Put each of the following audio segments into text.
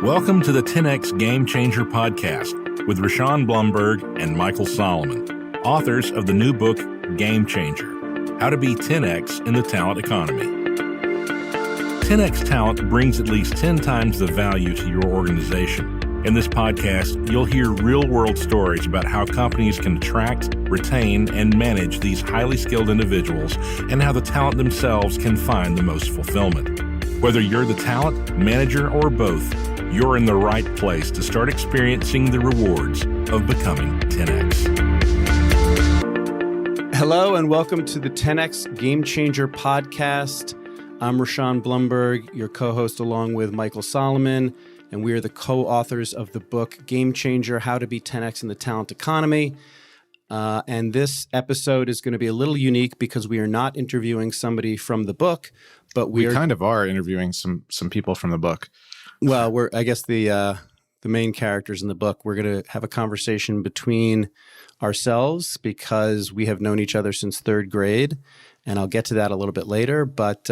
Welcome to the 10X Game Changer podcast with Rishon Blumberg and Michael Solomon, authors of the new book, Game Changer, How to Be 10X in the Talent Economy. 10X Talent brings at least 10 times the value to your organization. In this podcast, you'll hear real-world stories about how companies can attract, retain, and manage these highly skilled individuals and how the talent themselves can find the most fulfillment. Whether you're the talent, manager, or both, you're in the right place to start experiencing the rewards of becoming 10X. Hello and welcome to the 10X Game Changer podcast. I'm Rishon Blumberg, your co-host along with Michael Solomon, and we are the co-authors of the book Game Changer, How to Be 10X in the Talent Economy. And this episode is going to be a little unique because we are not interviewing somebody from the book, but we kind of are interviewing some people from the book. Well, we're the main characters in the book. We're going to have a conversation between ourselves because we have known each other since third grade, and I'll get to that a little bit later. But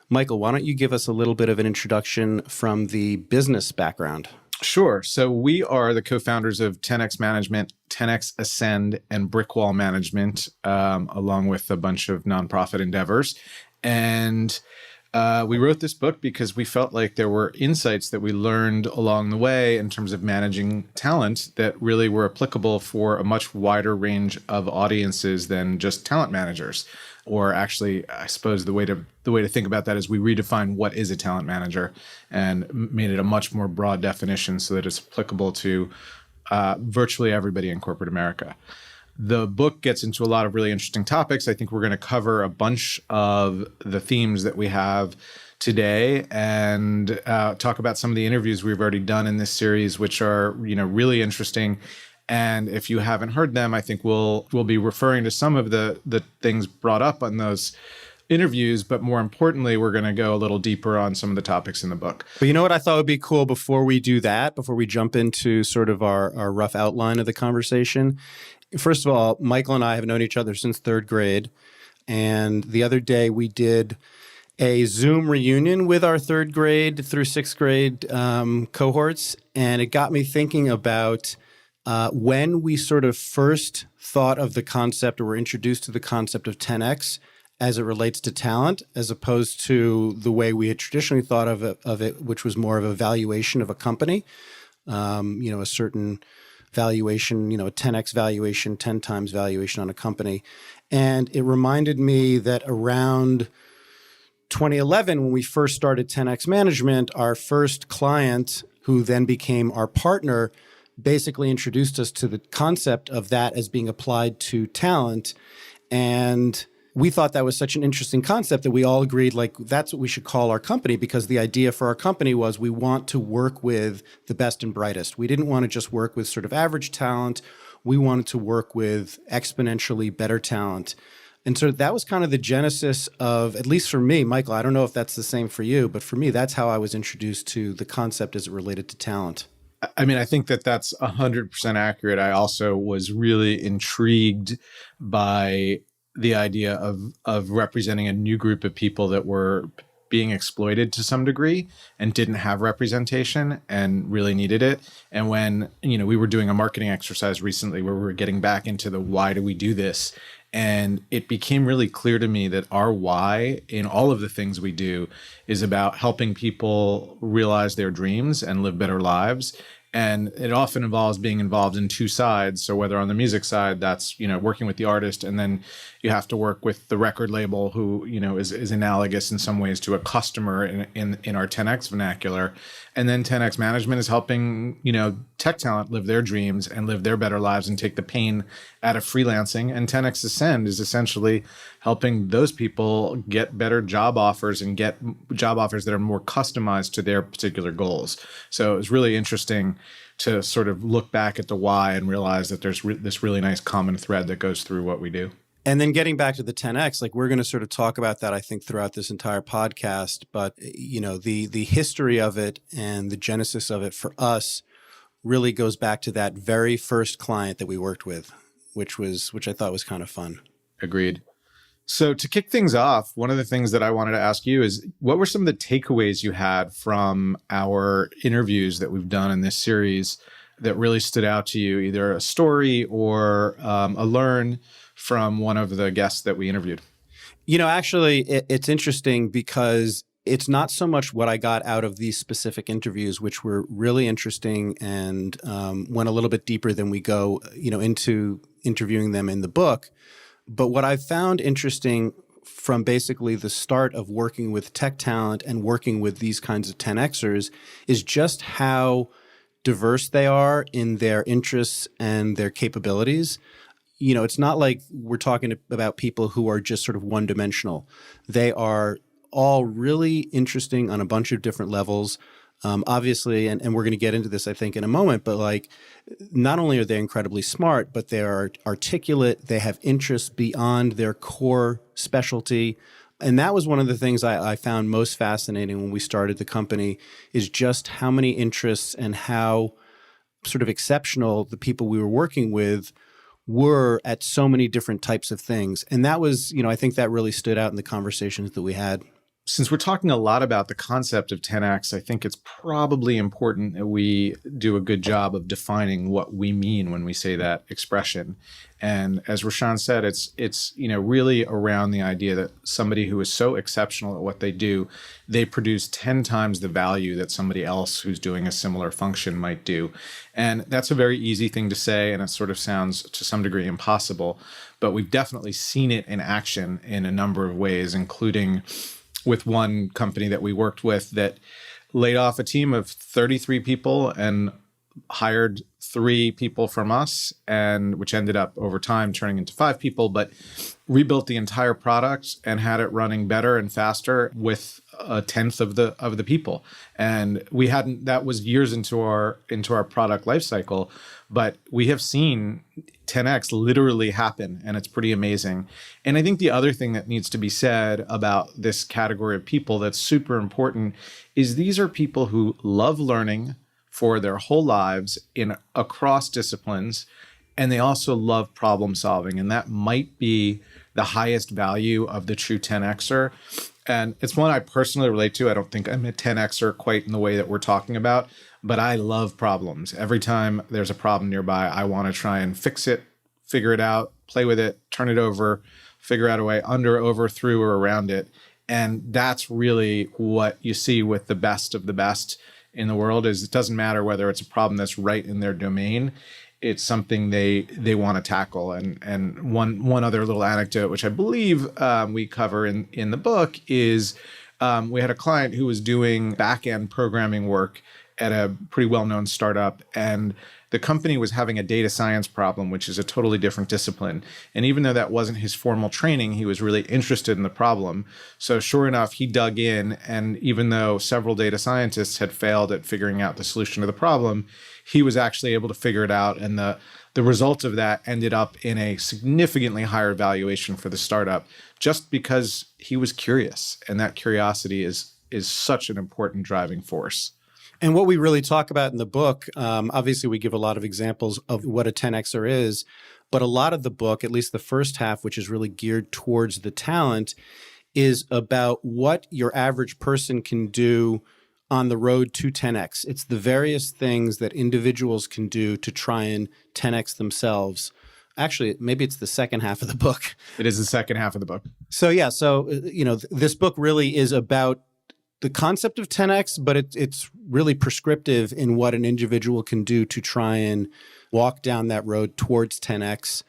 Michael, why don't you give us a little bit of an introduction from the business background? Sure. So we are the co-founders of 10X Management, 10X Ascend, and Brickwall Management, along with a bunch of nonprofit endeavors. And we wrote this book because we felt like there were insights that we learned along the way in terms of managing talent that really were applicable for a much wider range of audiences than just talent managers. Or actually, I suppose the way to think about that is we redefined what is a talent manager and made it a much more broad definition so that it's applicable to virtually everybody in corporate America. The book gets into a lot of really interesting topics. I think we're going to cover a bunch of the themes that we have today and talk about some of the interviews we've already done in this series, which are, really interesting. And if you haven't heard them, I think we'll be referring to some of the things brought up on those interviews, but more importantly, we're going to go a little deeper on some of the topics in the book. But you know what I thought would be cool before we do that, before we jump into sort of our rough outline of the conversation? First of all, Michael and I have known each other since third grade. And the other day we did a Zoom reunion with our third grade through sixth grade cohorts. And it got me thinking about when we sort of first thought of the concept or were introduced to the concept of 10X as it relates to talent, as opposed to the way we had traditionally thought of it, which was more of a valuation of a company, a certain valuation, a 10X valuation, 10 times valuation on a company. And it reminded me that around 2011, when we first started 10X Management, our first client, who then became our partner, basically introduced us to the concept of that as being applied to talent. And we thought that was such an interesting concept that we all agreed, that's what we should call our company, because the idea for our company was we want to work with the best and brightest. We didn't want to just work with sort of average talent. We wanted to work with exponentially better talent. And so that was kind of the genesis of, at least for me, Michael, I don't know if that's the same for you, but for me, that's how I was introduced to the concept as it related to talent. I mean, I think that that's 100% accurate. I also was really intrigued by the idea of representing a new group of people that were being exploited to some degree and didn't have representation and really needed it. And when, we were doing a marketing exercise recently where we were getting back into the why do we do this? And it became really clear to me that our why in all of the things we do is about helping people realize their dreams and live better lives. And it often involves being involved in two sides. So whether on the music side, that's, working with the artist, and then you have to work with the record label who, is analogous in some ways to a customer in our 10X vernacular. And then 10X Management is helping, tech talent live their dreams and live their better lives and take the pain out of freelancing. And 10X Ascend is essentially helping those people get better job offers and get job offers that are more customized to their particular goals. So it was really interesting to sort of look back at the why and realize that there's this really nice common thread that goes through what we do. And then getting back to the 10X, we're going to sort of talk about that, I think, throughout this entire podcast. But, the history of it and the genesis of it for us really goes back to that very first client that we worked with, which I thought was kind of fun. Agreed. So to kick things off, one of the things that I wanted to ask you is, what were some of the takeaways you had from our interviews that we've done in this series that really stood out to you, either a story or a learn from one of the guests that we interviewed? Actually, it's interesting because it's not so much what I got out of these specific interviews, which were really interesting and went a little bit deeper than we go, into interviewing them in the book. But what I found interesting from basically the start of working with tech talent and working with these kinds of 10Xers is just how diverse they are in their interests and their capabilities. It's not like we're talking about people who are just sort of one-dimensional. They are all really interesting on a bunch of different levels. Obviously, and we're going to get into this, I think, in a moment, but not only are they incredibly smart, but they are articulate. They have interests beyond their core specialty. And that was one of the things I found most fascinating when we started the company, is just how many interests and how sort of exceptional the people we were working with were at so many different types of things. And that was, I think that really stood out in the conversations that we had. Since we're talking a lot about the concept of 10X, I think it's probably important that we do a good job of defining what we mean when we say that expression. And as Rishon said, it's really around the idea that somebody who is so exceptional at what they do, they produce 10 times the value that somebody else who's doing a similar function might do. And that's a very easy thing to say, and it sort of sounds to some degree impossible, but we've definitely seen it in action in a number of ways, including with one company that we worked with that laid off a team of 33 people and hired 3 people from us, and which ended up over time turning into 5 people, but rebuilt the entire product and had it running better and faster with a tenth of the people. And that was years into our product life cycle, but we have seen 10X literally happen, and it's pretty amazing. And I think the other thing that needs to be said about this category of people that's super important is these are people who love learning for their whole lives across disciplines, and they also love problem solving. And that might be the highest value of the true 10Xer. And it's one I personally relate to. I don't think I'm a 10Xer quite in the way that we're talking about, but I love problems. Every time there's a problem nearby, I want to try and fix it, figure it out, play with it, turn it over, figure out a way under, over, through, or around it. And that's really what you see with the best of the best in the world. Is it doesn't matter whether it's a problem that's right in their domain. It's something they want to tackle. And one other little anecdote, which I believe we cover in the book, is we had a client who was doing back-end programming work at a pretty well-known startup, and the company was having a data science problem, which is a totally different discipline. And even though that wasn't his formal training, he was really interested in the problem. So sure enough, he dug in, and even though several data scientists had failed at figuring out the solution to the problem, he was actually able to figure it out. And the result of that ended up in a significantly higher valuation for the startup, just because he was curious. And that curiosity is such an important driving force. And what we really talk about in the book, obviously we give a lot of examples of what a 10Xer is, but a lot of the book, at least the first half, which is really geared towards the talent, is about what your average person can do on the road to 10X. It's the various things that individuals can do to try and 10X themselves. Actually, maybe it's the second half of the book. It is the second half of the book. So this book really is about the concept of 10X, but it's really prescriptive in what an individual can do to try and walk down that road towards 10X,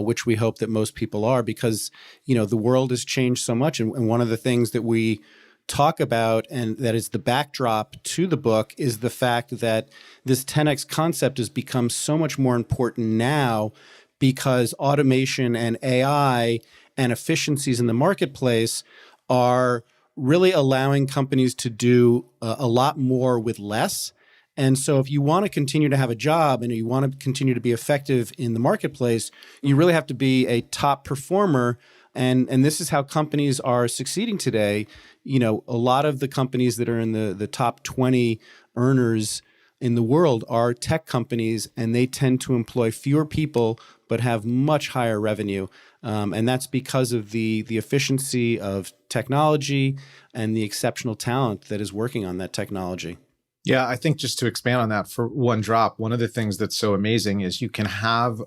which we hope that most people are, because, the world has changed so much. And one of the things that we talk about, and that is the backdrop to the book, is the fact that this 10X concept has become so much more important now because automation and AI and efficiencies in the marketplace are really allowing companies to do a lot more with less. And so if you want to continue to have a job and you want to continue to be effective in the marketplace, you really have to be a top performer. And this is how companies are succeeding today. A lot of the companies that are in the top 20 earners in the world are tech companies, and they tend to employ fewer people, but have much higher revenue. And that's because of the efficiency of technology and the exceptional talent that is working on that technology. Yeah, I think just to expand on that for one drop, one of the things that's so amazing is you can have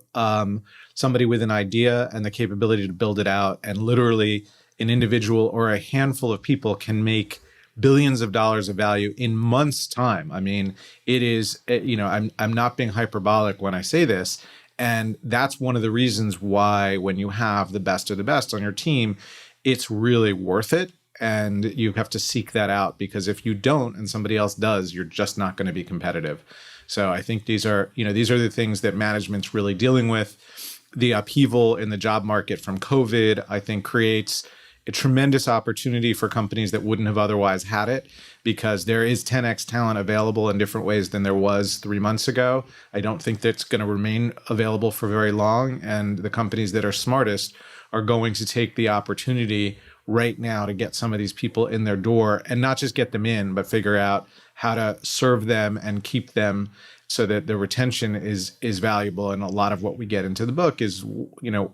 somebody with an idea and the capability to build it out, and literally an individual or a handful of people can make billions of dollars of value in months' time. I mean, it is, I'm not being hyperbolic when I say this. And that's one of the reasons why when you have the best of the best on your team, it's really worth it. And you have to seek that out, because if you don't and somebody else does, you're just not going to be competitive. So I think these are the things that management's really dealing with. The upheaval in the job market from COVID, I think, creates a tremendous opportunity for companies that wouldn't have otherwise had it, because there is 10x talent available in different ways than there was 3 months ago. I don't think that's going to remain available for very long. And the companies that are smartest are going to take the opportunity right now to get some of these people in their door, and not just get them in, but figure out how to serve them and keep them so that the retention is valuable. And a lot of what we get into the book is,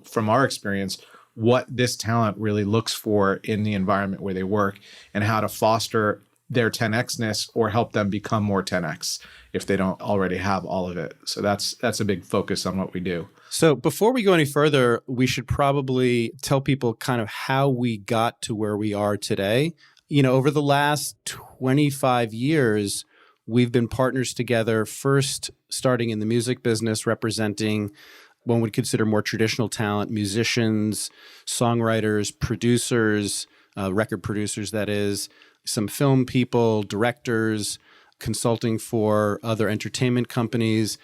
from our experience, what this talent really looks for in the environment where they work, and how to foster their 10x-ness or help them become more 10x if they don't already have all of it. So that's a big focus on what we do. So before we go any further, we should probably tell people kind of how we got to where we are today. Over the last 25 years, we've been partners together, first starting in the music business, representing one would consider more traditional talent, musicians, songwriters, producers, record producers, that is, some film people, directors, consulting for other entertainment companies.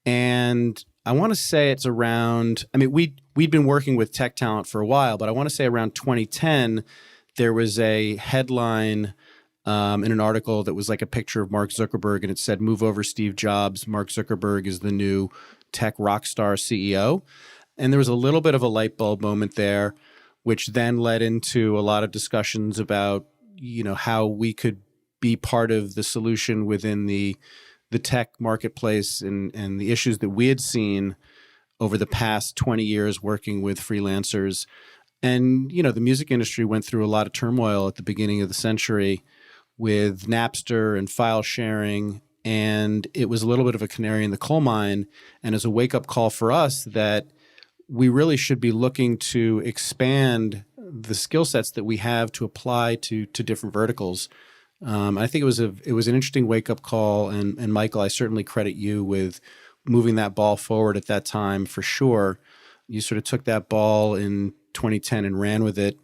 And I want to say it's around, we'd been working with tech talent for a while, but I want to say around 2010, there was a headline in an article that was like a picture of Mark Zuckerberg, and it said, "Move over Steve Jobs. Mark Zuckerberg is the new tech rock star CEO." And there was a little bit of a light bulb moment there, which then led into a lot of discussions about, how we could be part of the solution within the tech marketplace and the issues that we had seen over the past 20 years working with freelancers. And, the music industry went through a lot of turmoil at the beginning of the century with Napster and file sharing. And it was a little bit of a canary in the coal mine, and as a wake-up call for us that we really should be looking to expand the skill sets that we have to apply to different verticals. I think it was an interesting wake-up call, and Michael, I certainly credit you with moving that ball forward at that time for sure. You sort of took that ball in 2010 and ran with it.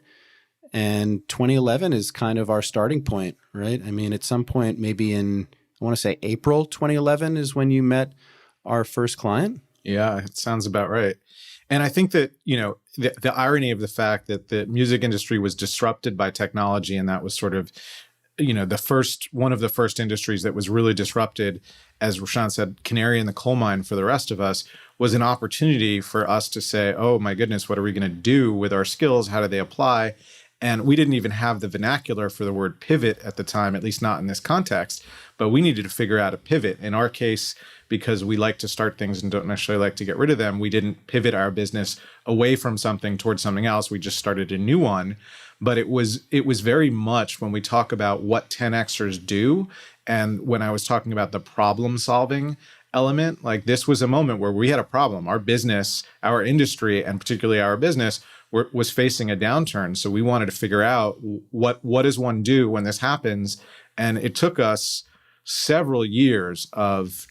And 2011 is kind of our starting point, right? At some point, maybe in, I want to say April 2011 is when you met our first client. Yeah, it sounds about right. And I think that, the irony of the fact that the music industry was disrupted by technology, and that was sort of, one of the first industries that was really disrupted, as Rishon said, canary in the coal mine for the rest of us, was an opportunity for us to say, oh my goodness, what are we going to do with our skills? How do they apply? And we didn't even have the vernacular for the word pivot at the time, at least not in this context, but we needed to figure out a pivot. In our case, because we like to start things and don't necessarily like to get rid of them, we didn't pivot our business away from something towards something else. We just started a new one. But it was very much, when we talk about what 10Xers do, and when I was talking about the problem solving element, like this was a moment where we had a problem. Our business, our industry, and particularly our business was facing a downturn. So we wanted to figure out what does one do when this happens? And it took us several years of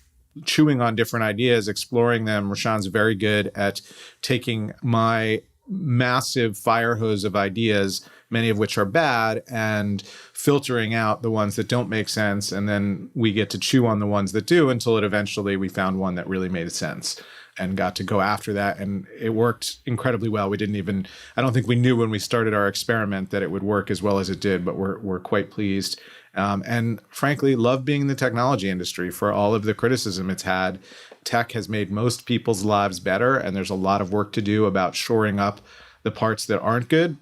chewing on different ideas, exploring them. Rishon's very good at taking my massive fire hose of ideas, many of which are bad, and filtering out the ones that don't make sense. And then we get to chew on the ones that do until eventually we found one that really made sense and got to go after that. And it worked incredibly well. I don't think we knew when we started our experiment that it would work as well as it did, but we're quite pleased. And frankly, love being in the technology industry for all of the criticism it's had. Tech has made most people's lives better, and there's a lot of work to do about shoring up the parts that aren't good.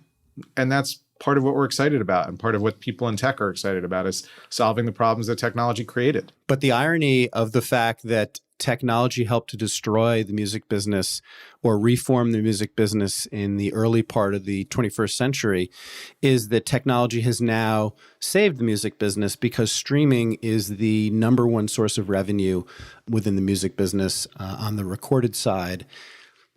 And that's part of what we're excited about, and part of what people in tech are excited about is solving the problems that technology created. But the irony of the fact that technology helped to destroy the music business or reform the music business in the early part of the 21st century is that technology has now saved the music business, because streaming is the number one source of revenue within the music business on the recorded side.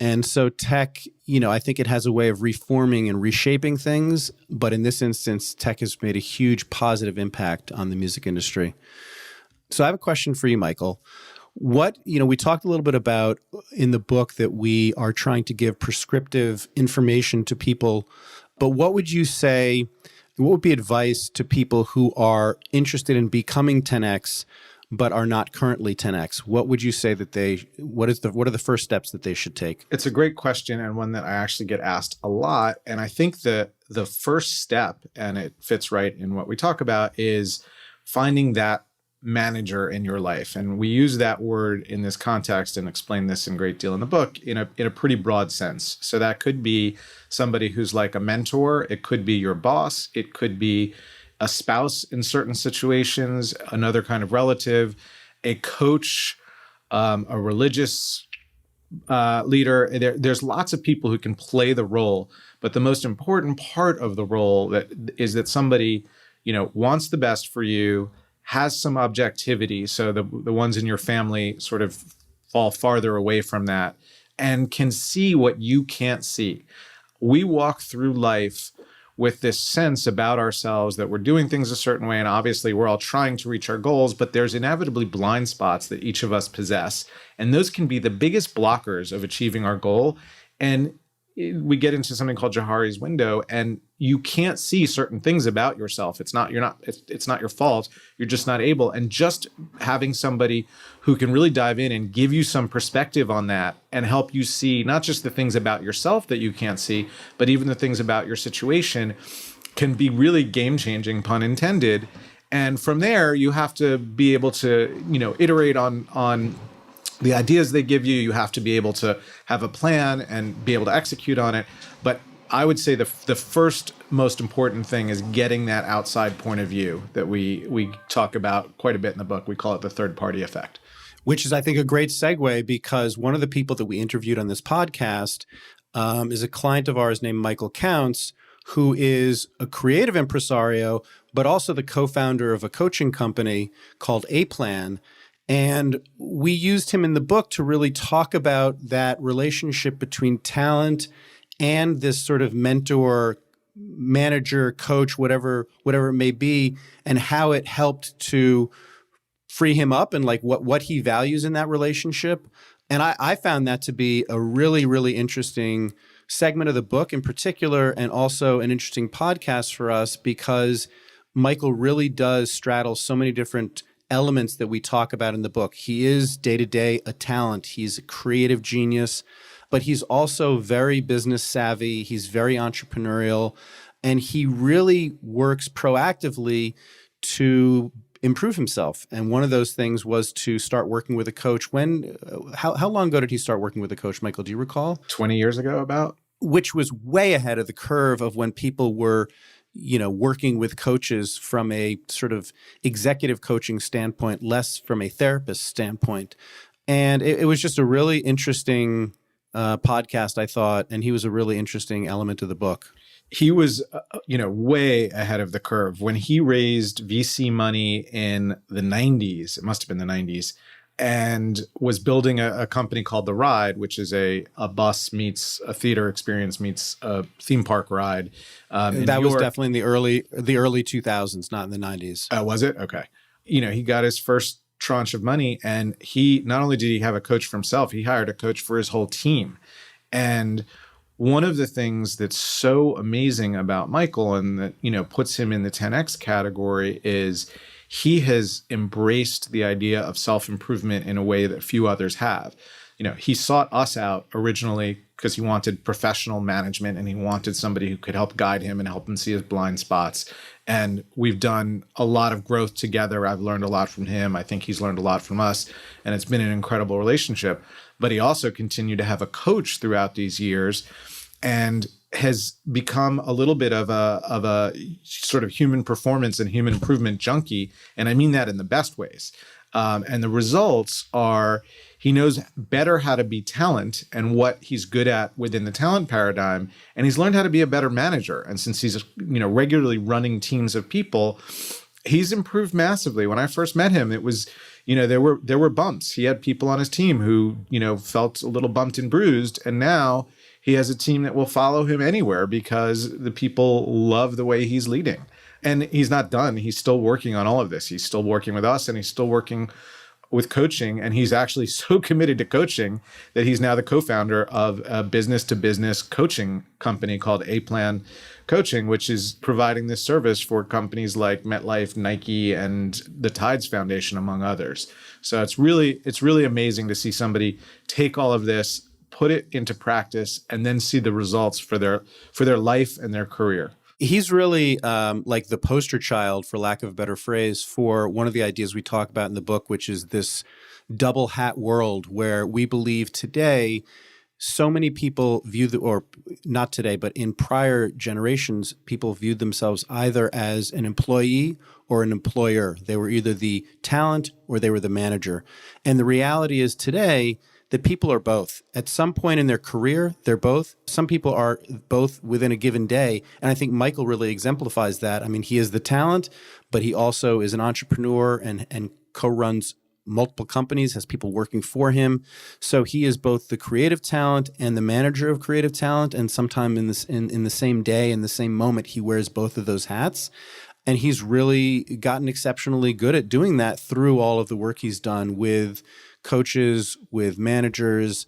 And so tech, I think it has a way of reforming and reshaping things. But in this instance, tech has made a huge positive impact on the music industry. So I have a question for you, Michael. We talked a little bit about in the book that we are trying to give prescriptive information to people. But what would you say, what would be advice to people who are interested in becoming 10X but are not currently 10X? What would you say that what are the first steps that they should take? It's a great question, and one that I actually get asked a lot. And I think that the first step, and it fits right in what we talk about, is finding that manager in your life. And we use that word in this context and explain this in great deal in the book in a pretty broad sense. So that could be somebody who's like a mentor. It could be your boss. It could be a spouse in certain situations, another kind of relative, a coach, a religious leader. There's lots of people who can play the role, but the most important part of the role is that somebody, wants the best for you, has some objectivity. So the ones in your family sort of fall farther away from that and can see what you can't see. We walk through life with this sense about ourselves that we're doing things a certain way. And obviously we're all trying to reach our goals, but there's inevitably blind spots that each of us possess. And those can be the biggest blockers of achieving our goal. And we get into something called Johari's window, and you can't see certain things about yourself. It's not your fault. You're just not able. And just having somebody who can really dive in and give you some perspective on that and help you see not just the things about yourself that you can't see, but even the things about your situation can be really game-changing, pun intended. And from there, you have to be able to, iterate on the ideas they give you. You have to be able to have a plan and be able to execute on it. But I would say the first most important thing is getting that outside point of view that we talk about quite a bit in the book. We call it the third party effect. Which is, I think, a great segue, because one of the people that we interviewed on this podcast is a client of ours named Michael Counts, who is a creative impresario, but also the co-founder of a coaching company called A-Plan. And we used him in the book to really talk about that relationship between talent and this sort of mentor, manager, coach, whatever it may be, and how it helped to free him up and like what he values in that relationship. And I found that to be a really, really interesting segment of the book in particular, and also an interesting podcast for us, because Michael really does straddle so many different elements that we talk about in the book. He is day-to-day a talent. He's a creative genius, but he's also very business savvy. He's very entrepreneurial, and he really works proactively to improve himself. And one of those things was to start working with a coach. How long ago did he start working with a coach, Michael? Do you recall? 20 years ago, about. Which was way ahead of the curve of when people were working with coaches from a sort of executive coaching standpoint, less from a therapist standpoint. And it was just a really interesting podcast, I thought, and he was a really interesting element of the book. He was, way ahead of the curve. When he raised VC money in the 90s, it must have been the 90s, and was building a company called The Ride, which is a bus meets a theater experience meets a theme park ride. That was definitely in the early 2000s, not in the 90s. Was it? Okay. He got his first tranche of money, and he not only did he have a coach for himself, he hired a coach for his whole team. And one of the things that's so amazing about Michael, and that puts him in the 10X category, is he has embraced the idea of self-improvement in a way that few others have. He sought us out originally because he wanted professional management, and he wanted somebody who could help guide him and help him see his blind spots. And we've done a lot of growth together. I've learned a lot from him. I think he's learned a lot from us, and it's been an incredible relationship. But he also continued to have a coach throughout these years. And has become a little bit of a sort of human performance and human improvement junkie. And I mean that in the best ways. And the results are he knows better how to be talent and what he's good at within the talent paradigm. And he's learned how to be a better manager. And since he's, regularly running teams of people, he's improved massively. When I first met him, it was, there were bumps. He had people on his team who, felt a little bumped and bruised. And now he has a team that will follow him anywhere because the people love the way he's leading. And he's not done. He's still working on all of this. He's still working with us, and he's still working with coaching. And he's actually so committed to coaching that he's now the co-founder of a business-to-business coaching company called A-Plan Coaching, which is providing this service for companies like MetLife, Nike, and the Tides Foundation, among others. So it's really amazing to see somebody take all of this, put it into practice, and then see the results for their life and their career. He's really like the poster child, for lack of a better phrase, for one of the ideas we talk about in the book, which is this double hat world where we believe today so many people or not today, but in prior generations, people viewed themselves either as an employee or an employer. They were either the talent or they were the manager. And the reality is today, that people are both. At some point in their career, they're both. Some people are both within a given day. And I think Michael really exemplifies that. I mean, he is the talent, but he also is an entrepreneur and co-runs multiple companies, has people working for him. So he is both the creative talent and the manager of creative talent. And sometime in the same day, in the same moment, he wears both of those hats. And he's really gotten exceptionally good at doing that through all of the work he's done with coaches, with managers,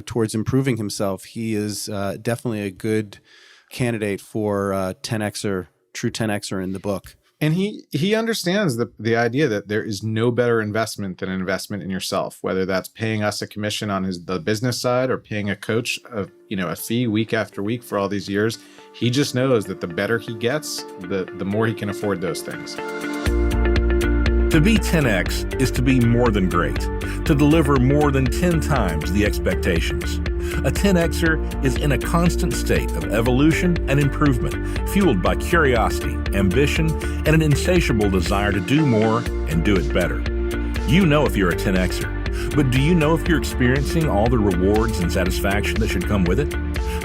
towards improving himself. He is definitely a good candidate for 10Xer, true 10Xer in the book. And he understands the idea that there is no better investment than an investment in yourself, whether that's paying us a commission on the business side or paying a coach a fee week after week for all these years. He just knows that the better he gets, the more he can afford those things. To be 10X is to be more than great, to deliver more than 10 times the expectations. A 10Xer is in a constant state of evolution and improvement, fueled by curiosity, ambition, and an insatiable desire to do more and do it better. You know if you're a 10Xer, but do you know if you're experiencing all the rewards and satisfaction that should come with it?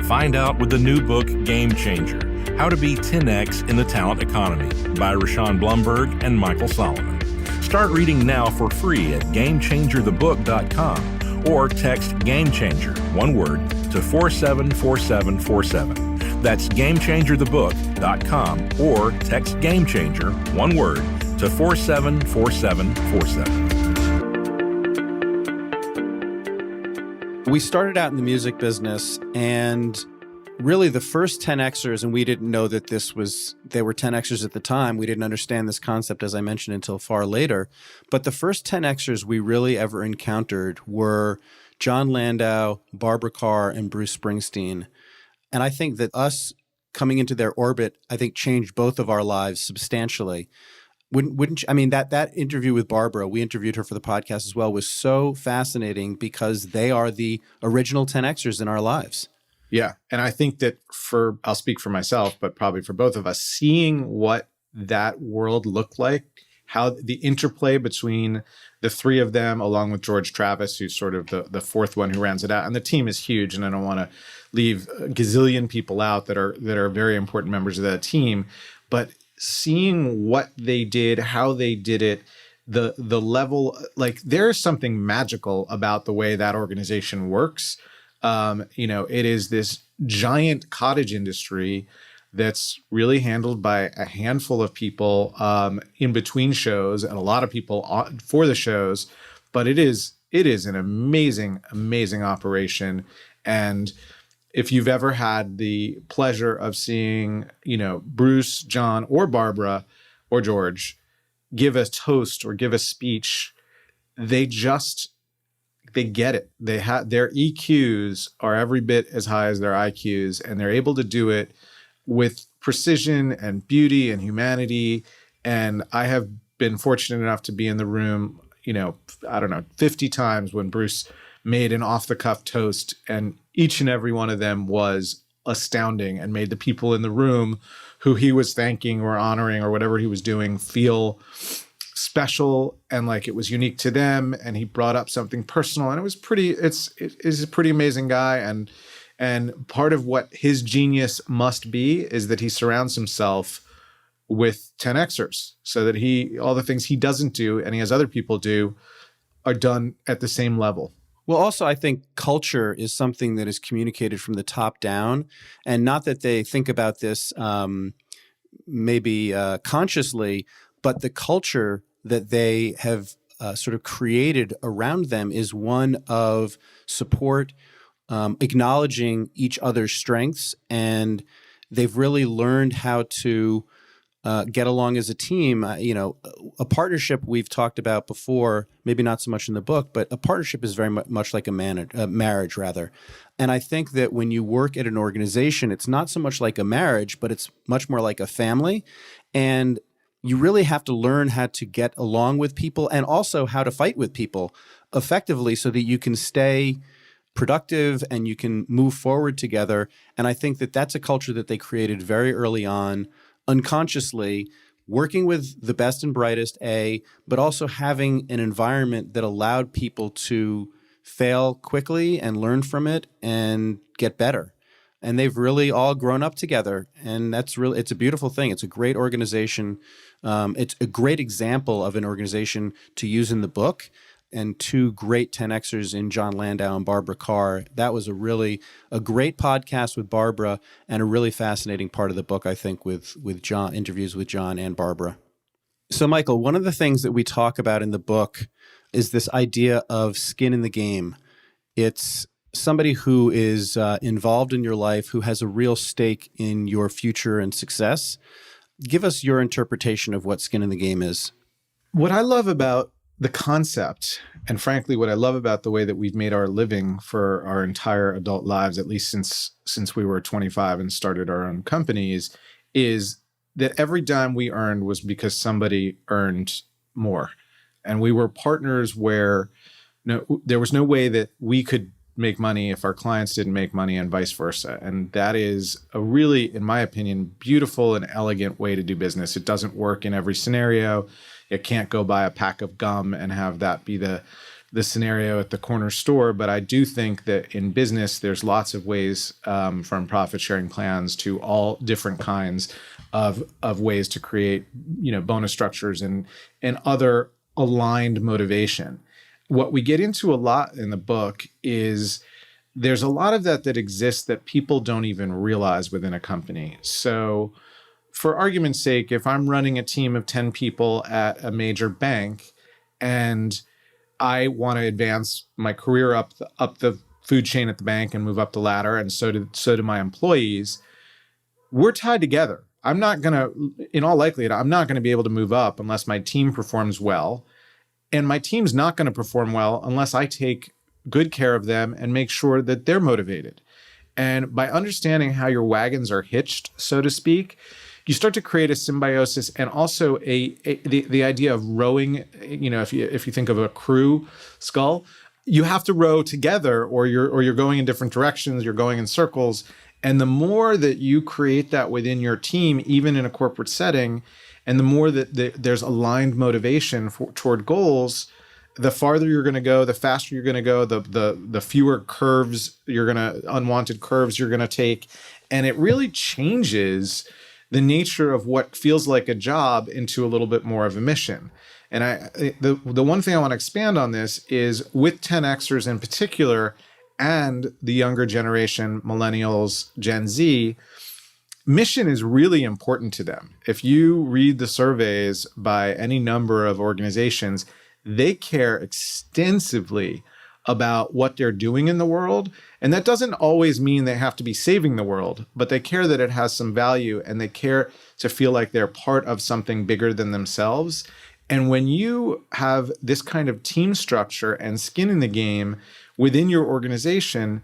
Find out with the new book, Game Changer, How to Be 10X in the Talent Economy by Rishon Blumberg and Michael Solomon. Start reading now for free at GameChangerTheBook.com or text GameChanger, one word, to 474747. That's GameChangerTheBook.com or text GameChanger, one word, to 474747. We started out in the music business, and really the first 10Xers, and we didn't know that they were 10Xers at the time. We didn't understand this concept, as I mentioned, until far later. But the first 10Xers we really ever encountered were John Landau, Barbara Carr, and Bruce Springsteen. And I think that us coming into their orbit, I think changed both of our lives substantially. Wouldn't you? I mean, that interview with Barbara, we interviewed her for the podcast as well, was so fascinating because they are the original 10Xers in our lives. Yeah. And I think that I'll speak for myself, but probably for both of us, seeing what that world looked like, how the interplay between the three of them, along with George Travis, who's sort of the fourth one who rounds it out. And the team is huge. And I don't want to leave a gazillion people out that are very important members of that team. But seeing what they did, how they did it, the level, like there's something magical about the way that organization works. It is this giant cottage industry that's really handled by a handful of people in between shows and a lot of people for the shows. But it is an amazing, amazing operation. And if you've ever had the pleasure of seeing, Bruce, John, or Barbara or George give a toast or give a speech, they get it. Their EQs are every bit as high as their IQs, and they're able to do it with precision and beauty and humanity. And I have been fortunate enough to be in the room, 50 times when Bruce made an off-the-cuff toast, and each and every one of them was astounding and made the people in the room who he was thanking or honoring or whatever he was doing feel special and like it was unique to them. And he brought up something personal, and it was it is a pretty amazing guy. And part of what his genius must be is that he surrounds himself with 10Xers so that all the things he doesn't do and he has other people do are done at the same level. Well, also, I think culture is something that is communicated from the top down, and not that they think about this maybe consciously, but the culture that they have sort of created around them is one of support, acknowledging each other's strengths, and they've really learned how to get along as a team. A partnership we've talked about before, maybe not so much in the book, but a partnership is very much like a marriage, rather. And I think that when you work at an organization, it's not so much like a marriage, but it's much more like a family. And you really have to learn how to get along with people and also how to fight with people effectively so that you can stay productive and you can move forward together. And I think that that's a culture that they created very early on, unconsciously, working with the best and brightest, but also having an environment that allowed people to fail quickly and learn from it and get better. And they've really all grown up together. And it's a beautiful thing. It's a great organization. It's a great example of an organization to use in the book. And two great 10Xers in John Landau and Barbara Carr. That was a great podcast with Barbara and a really fascinating part of the book, I think, with John, interviews with John and Barbara. So, Michael, one of the things that we talk about in the book is this idea of skin in the game. It's somebody who is involved in your life, who has a real stake in your future and success. Give us your interpretation of what skin in the game is. What I love about the concept, and frankly, what I love about the way that we've made our living for our entire adult lives, at least since we were 25 and started our own companies, is that every dime we earned was because somebody earned more. And we were partners where there was no way that we could make money if our clients didn't make money, and vice versa. And that is a really, in my opinion, beautiful and elegant way to do business. It doesn't work in every scenario. It can't go buy a pack of gum and have that be the scenario at the corner store. But I do think that in business, there's lots of ways, from profit sharing plans to all different kinds of ways to create, bonus structures and other aligned motivation. What we get into a lot in the book is there's a lot of that exists that people don't even realize within a company. So for argument's sake, if I'm running a team of 10 people at a major bank and I want to advance my career up the food chain at the bank and move up the ladder, and so do my employees, we're tied together. I'm not going to, in all likelihood, I'm not going to be able to move up unless my team performs well. And my team's not going to perform well unless I take good care of them and make sure that they're motivated. And by understanding how your wagons are hitched, so to speak, you start to create a symbiosis, and also the idea of rowing. If you think of a crew scull, you have to row together, or you're going in different directions. You're going in circles, and the more that you create that within your team, even in a corporate setting, and the more that there's aligned motivation toward goals, the farther you're going to go, the faster you're going to go, the fewer unwanted curves you're going to take, and it really changes the nature of what feels like a job into a little bit more of a mission. And the one thing I want to expand on this is with 10Xers in particular, and the younger generation, millennials, Gen Z, mission is really important to them. If you read the surveys by any number of organizations, they care extensively about what they're doing in the world. And that doesn't always mean they have to be saving the world, but they care that it has some value, and they care to feel like they're part of something bigger than themselves. And when you have this kind of team structure and skin in the game within your organization,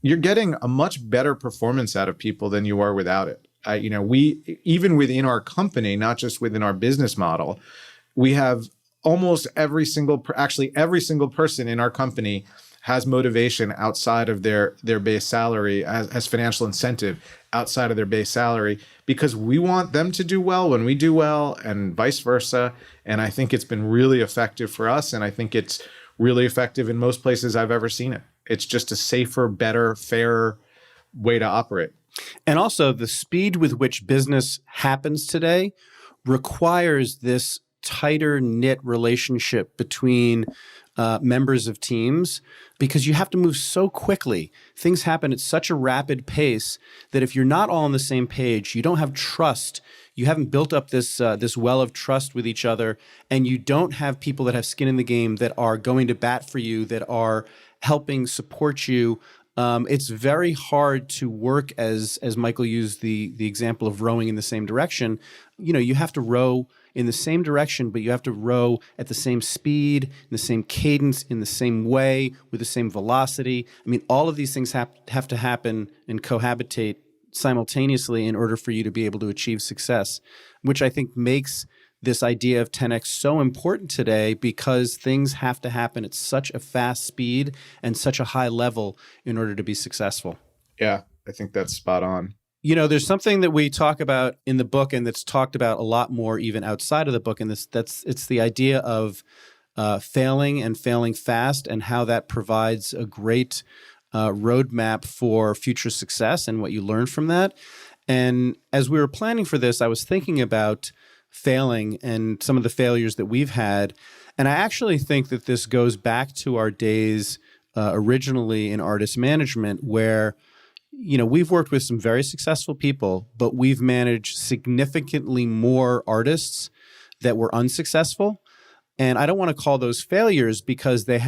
you're getting a much better performance out of people than you are without it. We, even within our company, not just within our business model, we have almost every single person in our company has motivation outside of their base salary, has financial incentive outside of their base salary, because we want them to do well when we do well, and vice versa. And I think it's been really effective for us. And I think it's really effective in most places I've ever seen it. It's just a safer, better, fairer way to operate. And also, the speed with which business happens today requires this tighter knit relationship between members of teams, because you have to move so quickly. Things happen at such a rapid pace that if you're not all on the same page, you don't have trust. You haven't built up this well of trust with each other, and you don't have people that have skin in the game that are going to bat for you, that are helping support you. It's very hard to work, as Michael used the example of rowing in the same direction. You have to row in the same direction, but you have to row at the same speed, in the same cadence, in the same way, with the same velocity. I mean, all of these things have to happen and cohabitate simultaneously in order for you to be able to achieve success, which I think makes this idea of 10x so important today, because things have to happen at such a fast speed and such a high level in order to be successful. Yeah, I think that's spot on. There's something that we talk about in the book, and that's talked about a lot more even outside of the book, and it's the idea of failing and failing fast, and how that provides a great roadmap for future success and what you learn from that. And as we were planning for this, I was thinking about failing and some of the failures that we've had. And I actually think that this goes back to our days originally in artist management, where we've worked with some very successful people, but we've managed significantly more artists that were unsuccessful. And I don't want to call those failures, because they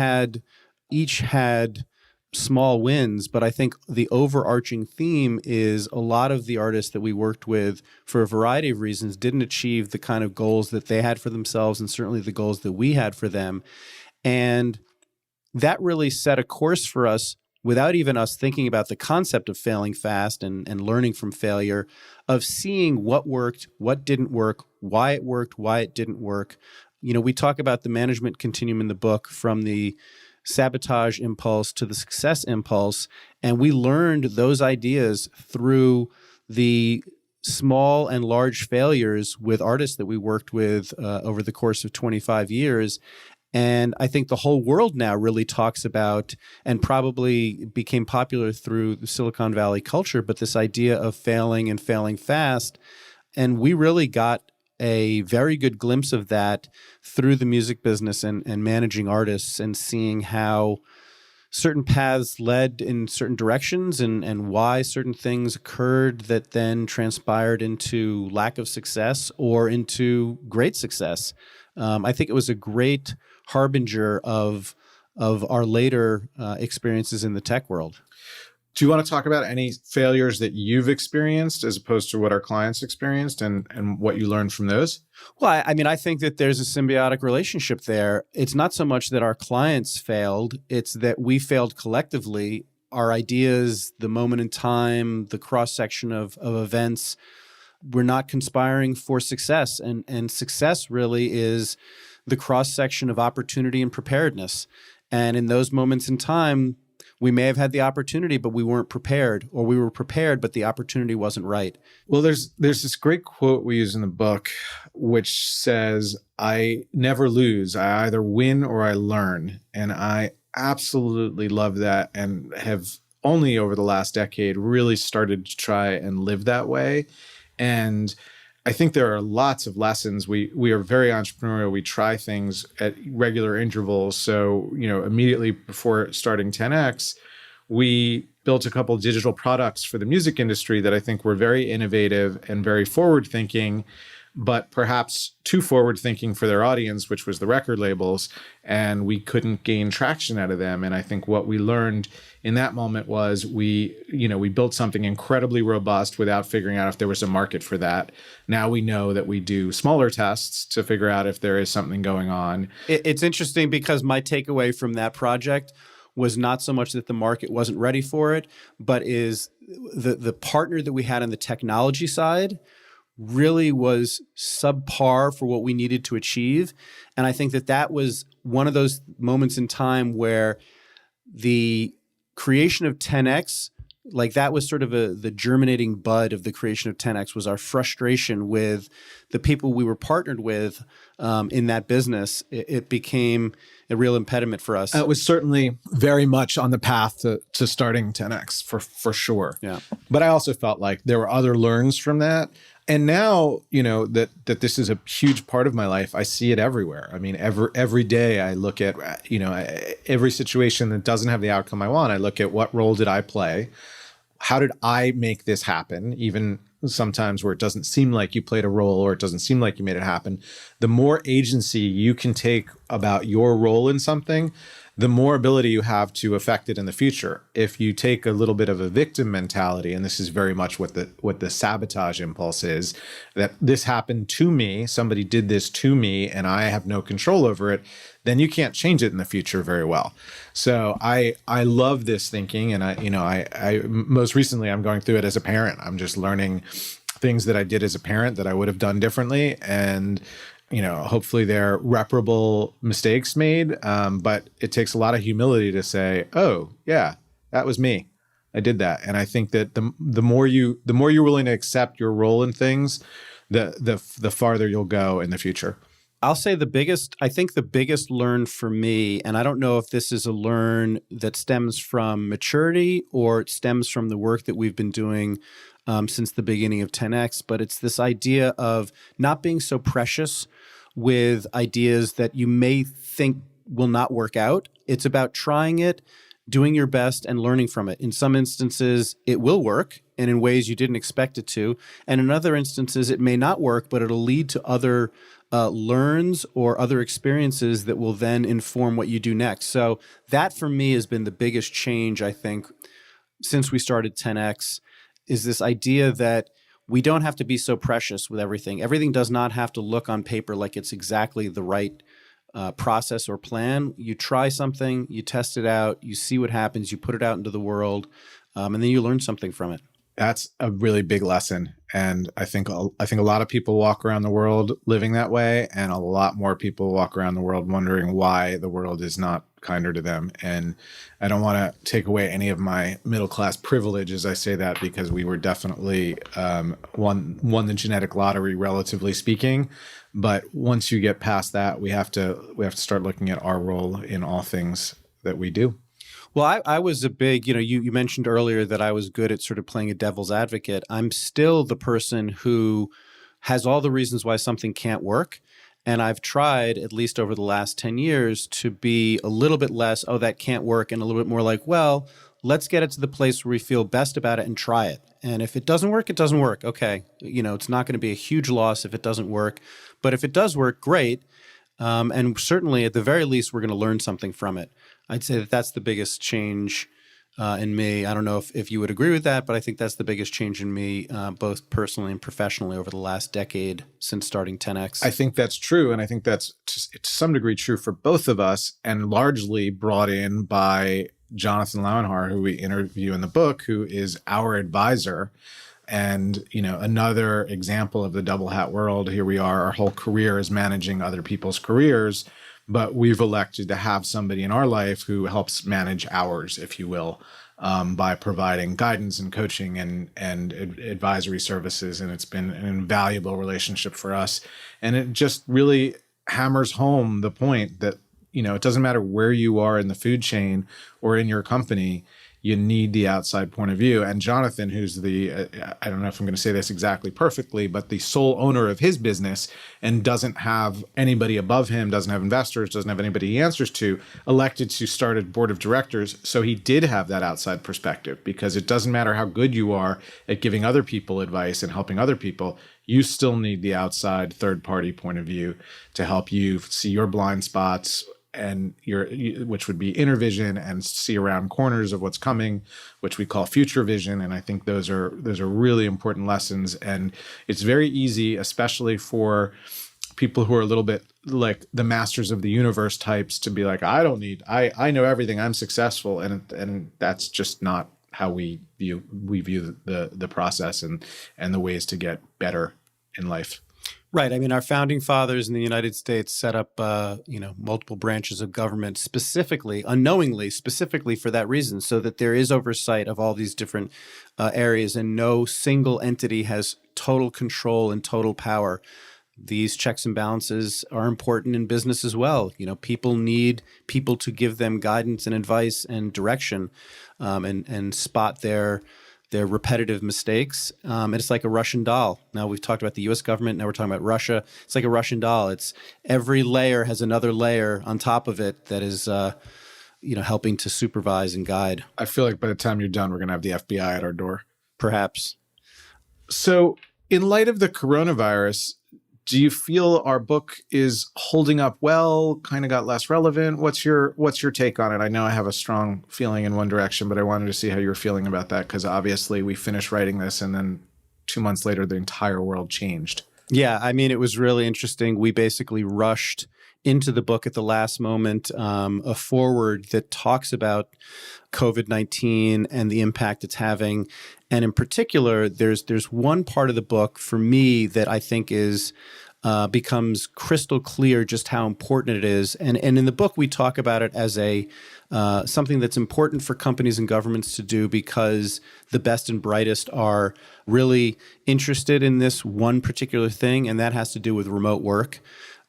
each had small wins, but I think the overarching theme is a lot of the artists that we worked with, for a variety of reasons, didn't achieve the kind of goals that they had for themselves, and certainly the goals that we had for them. And that really set a course for us, without even us thinking about the concept of failing fast and learning from failure, of seeing what worked, what didn't work, why it didn't work. We talk about the management continuum in the book, from the sabotage impulse to the success impulse, and we learned those ideas through the small and large failures with artists that we worked with over the course of 25 years. And I think the whole world now really talks about, and probably became popular through the Silicon Valley culture, but this idea of failing and failing fast. And we really got a very good glimpse of that through the music business and managing artists, and seeing how certain paths led in certain directions, and why certain things occurred that then transpired into lack of success or into great success. I think it was a great harbinger of our later experiences in the tech world. Do you want to talk about any failures that you've experienced as opposed to what our clients experienced, and what you learned from those? Well, I think that there's a symbiotic relationship there. It's not so much that our clients failed, it's that we failed collectively. Our ideas, the moment in time, the cross-section of events, we're not conspiring for success. And success really is the cross-section of opportunity and preparedness. And in those moments in time, we may have had the opportunity, but we weren't prepared, or we were prepared, but the opportunity wasn't right. Well, there's this great quote we use in the book, which says, "I never lose. I either win or I learn." And I absolutely love that, and have only over the last decade really started to try and live that way. And I think there are lots of lessons. We are very entrepreneurial. We try things at regular intervals. So, immediately before starting 10X, we built a couple of digital products for the music industry that I think were very innovative and very forward-thinking, but perhaps too forward-thinking for their audience, which was the record labels, and we couldn't gain traction out of them. And I think what we learned in that moment was we built something incredibly robust without figuring out if there was a market for that. Now we know that we do smaller tests to figure out if there is something going on. It's interesting, because my takeaway from that project was not so much that the market wasn't ready for it, but is the partner that we had on the technology side really was subpar for what we needed to achieve. And I think that was one of those moments in time where the creation of 10X, like that was sort of the germinating bud of the creation of 10X, was our frustration with the people we were partnered with in that business. It became a real impediment for us. It was certainly very much on the path to starting 10X for sure. Yeah. But I also felt like there were other learns from that. And now, that this is a huge part of my life, I see it everywhere. I mean, every day I look at, every situation that doesn't have the outcome I want. I look at what role did I play? How did I make this happen? Even sometimes where it doesn't seem like you played a role or it doesn't seem like you made it happen. The more agency you can take about your role in something, the more ability you have to affect it in the future. If you take a little bit of a victim mentality, and this is very much what the sabotage impulse is, that this happened to me, somebody did this to me, and I have no control over it, then you can't change it in the future very well. So I love this thinking, and I most recently I'm going through it as a parent. I'm just learning things that I did as a parent that I would have done differently, and hopefully they're reparable mistakes made. But it takes a lot of humility to say, oh yeah, that was me. I did that. And I think that the more you're willing to accept your role in things, the farther you'll go in the future. I'll say the biggest learn for me, and I don't know if this is a learn that stems from maturity or it stems from the work that we've been doing since the beginning of 10X, but it's this idea of not being so precious with ideas that you may think will not work out. It's about trying it, doing your best, and learning from it. In some instances, it will work, and in ways you didn't expect it to. And in other instances, it may not work, but it'll lead to other learns or other experiences that will then inform what you do next. So that for me has been the biggest change, I think, since we started 10X, is this idea that we don't have to be so precious with everything. Everything does not have to look on paper like it's exactly the right process or plan. You try something, you test it out, you see what happens, you put it out into the world, and then you learn something from it. That's a really big lesson. And I think a lot of people walk around the world living that way, and a lot more people walk around the world wondering why the world is not kinder to them. And I don't want to take away any of my middle-class privilege as I say that, because we were definitely won the genetic lottery, relatively speaking. But once you get past that, we have to start looking at our role in all things that we do. Well, I was a big, you mentioned earlier that I was good at sort of playing a devil's advocate. I'm still the person who has all the reasons why something can't work. And I've tried, at least over the last 10 years, to be a little bit less, oh, that can't work, and a little bit more like, well, let's get it to the place where we feel best about it and try it. And if it doesn't work, it doesn't work. Okay. It's not going to be a huge loss if it doesn't work. But if it does work, great. And certainly, at the very least, we're going to learn something from it. I'd say that that's the biggest change in me. I don't know if you would agree with that, but I think that's the biggest change in me, both personally and professionally, over the last decade since starting 10X. I think that's true. And I think that's to some degree true for both of us, and largely brought in by Jonathan Lauenhar, who we interview in the book, who is our advisor. And, another example of the double hat world. Here we are, our whole career is managing other people's careers, but we've elected to have somebody in our life who helps manage ours, if you will, by providing guidance and coaching and advisory services. And it's been an invaluable relationship for us. And it just really hammers home the point that, it doesn't matter where you are in the food chain or in your company, you need the outside point of view. And Jonathan, who's I don't know if I'm going to say this exactly perfectly, but the sole owner of his business and doesn't have anybody above him, doesn't have investors, doesn't have anybody he answers to, elected to start a board of directors. So he did have that outside perspective, because it doesn't matter how good you are at giving other people advice and helping other people, you still need the outside third party point of view to help you see your blind spots, and which would be inner vision, and see around corners of what's coming, which we call future vision. And I think those are really important lessons. And it's very easy, especially for people who are a little bit like the masters of the universe types, to be like, I know everything, I'm successful. And that's just not how we view the process and the ways to get better in life. Right. I mean, our founding fathers in the United States set up, multiple branches of government specifically, unknowingly, specifically for that reason, so that there is oversight of all these different areas, and no single entity has total control and total power. These checks and balances are important in business as well. People need people to give them guidance and advice and direction, and spot their repetitive mistakes. And it's like a Russian doll. Now we've talked about the U.S. government. Now we're talking about Russia. It's like a Russian doll. It's every layer has another layer on top of it that is, helping to supervise and guide. I feel like by the time you're done, we're going to have the FBI at our door. Perhaps. So in light of the coronavirus, do you feel our book is holding up well, kind of got less relevant? What's your take on it? I know I have a strong feeling in one direction, but I wanted to see how you were feeling about that, because obviously we finished writing this and then 2 months later, the entire world changed. Yeah, I mean, it was really interesting. We basically rushed into the book at the last moment, a foreword that talks about COVID-19 and the impact it's having. And in particular, there's one part of the book for me that I think is becomes crystal clear just how important it is. And in the book, we talk about it as a something that's important for companies and governments to do, because the best and brightest are really interested in this one particular thing, and that has to do with remote work.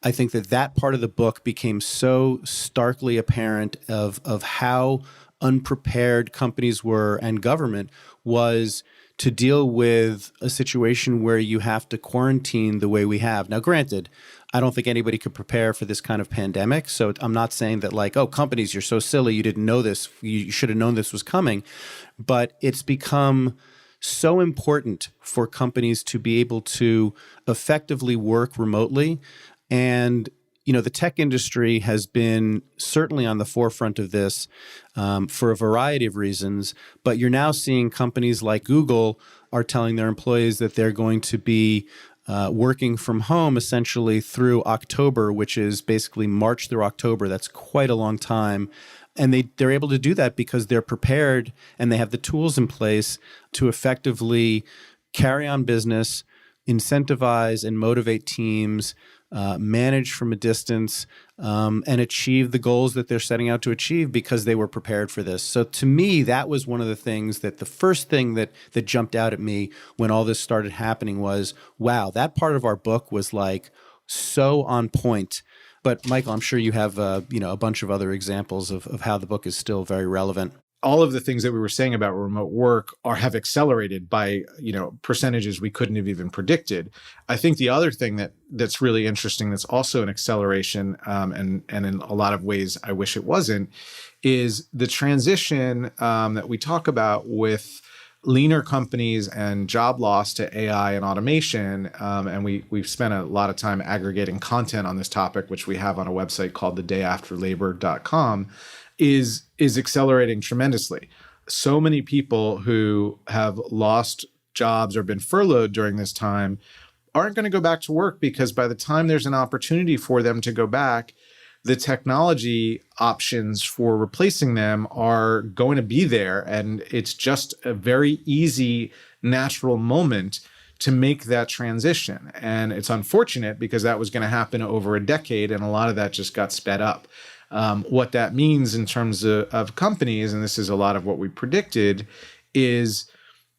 I think that part of the book became so starkly apparent of how unprepared companies were and government was to deal with a situation where you have to quarantine the way we have. Now, granted, I don't think anybody could prepare for this kind of pandemic. So I'm not saying that like, oh, companies, you're so silly, you didn't know this, you should have known this was coming. But it's become so important for companies to be able to effectively work remotely. And the tech industry has been certainly on the forefront of this for a variety of reasons. But you're now seeing companies like Google are telling their employees that they're going to be working from home essentially through October, which is basically March through October. That's quite a long time. And they're able to do that because they're prepared and they have the tools in place to effectively carry on business, incentivize and motivate teams, manage from a distance, and achieve the goals that they're setting out to achieve because they were prepared for this. So to me, that was one of the things that the first thing that jumped out at me when all this started happening was, wow, that part of our book was like so on point. But Michael, I'm sure you have a bunch of other examples of how the book is still very relevant. All of the things that we were saying about remote work have accelerated by, percentages we couldn't have even predicted. I think the other thing that's really interesting, that's also an acceleration, and in a lot of ways I wish it wasn't, is the transition that we talk about with leaner companies and job loss to AI and automation. And we've spent a lot of time aggregating content on this topic, which we have on a website called thedayafterlabor.com. is accelerating tremendously. So many people who have lost jobs or been furloughed during this time aren't going to go back to work, because by the time there's an opportunity for them to go back, the technology options for replacing them are going to be there. And it's just a very easy, natural moment to make that transition. And it's unfortunate because that was going to happen over a decade, and a lot of that just got sped up. What that means in terms of companies, and this is a lot of what we predicted, is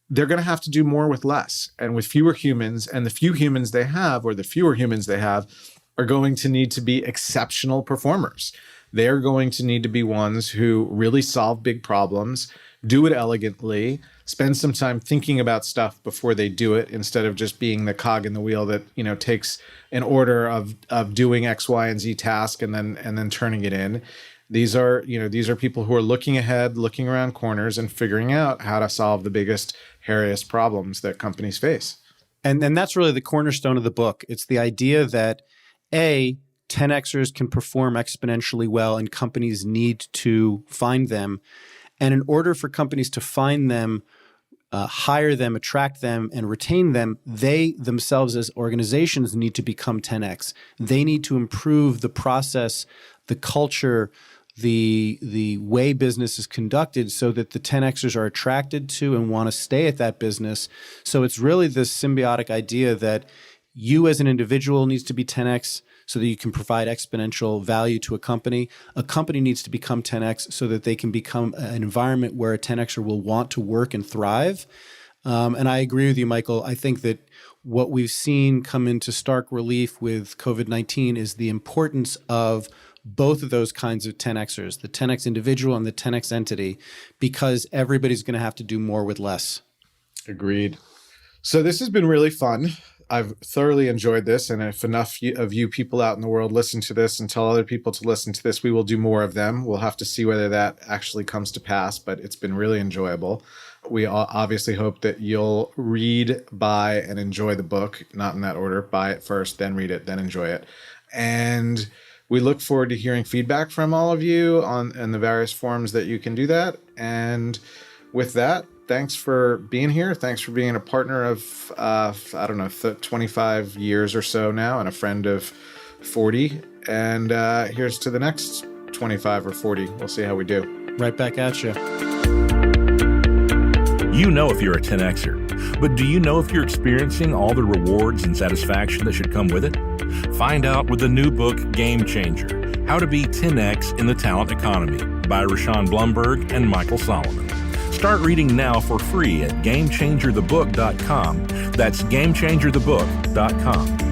they're going to have to do more with less and with fewer humans. And the few humans they have, or the fewer humans they have, are going to need to be exceptional performers. They're going to need to be ones who really solve big problems, do it elegantly, spend some time thinking about stuff before they do it, instead of just being the cog in the wheel that, takes an order of doing X, Y, and Z task and then turning it in. These are people who are looking ahead, looking around corners, and figuring out how to solve the biggest, hairiest problems that companies face. And that's really the cornerstone of the book. It's the idea that 10Xers can perform exponentially well, and companies need to find them. And in order for companies to find them, hire them, attract them, and retain them, they themselves as organizations need to become 10X. They need to improve the process, the culture, the way business is conducted, so that the 10Xers are attracted to and want to stay at that business. So it's really this symbiotic idea that You as an individual needs to be 10x so that you can provide exponential value to a company. A company needs to become 10x so that they can become an environment where a 10xer will want to work and thrive. And I agree with you, Michael. I think that what we've seen come into stark relief with COVID-19 is the importance of both of those kinds of 10xers, the 10x individual and the 10x entity, because everybody's going to have to do more with less. Agreed. So this has been really fun. I've thoroughly enjoyed this. And if enough of you people out in the world listen to this and tell other people to listen to this, we will do more of them. We'll have to see whether that actually comes to pass, but it's been really enjoyable. We obviously hope that you'll read, buy, and enjoy the book, not in that order. Buy it first, then read it, then enjoy it. And we look forward to hearing feedback from all of you on the various forums that you can do that. And with that, thanks for being here. Thanks for being a partner of, 25 years or so now, and a friend of 40. And here's to the next 25 or 40. We'll see how we do. Right back at you. You know if you're a 10Xer, but do you know if you're experiencing all the rewards and satisfaction that should come with it? Find out with the new book, Game Changer, How to Be 10X in the Talent Economy by Rishon Blumberg and Michael Solomon. Start reading now for free at GameChangerTheBook.com. That's GameChangerTheBook.com.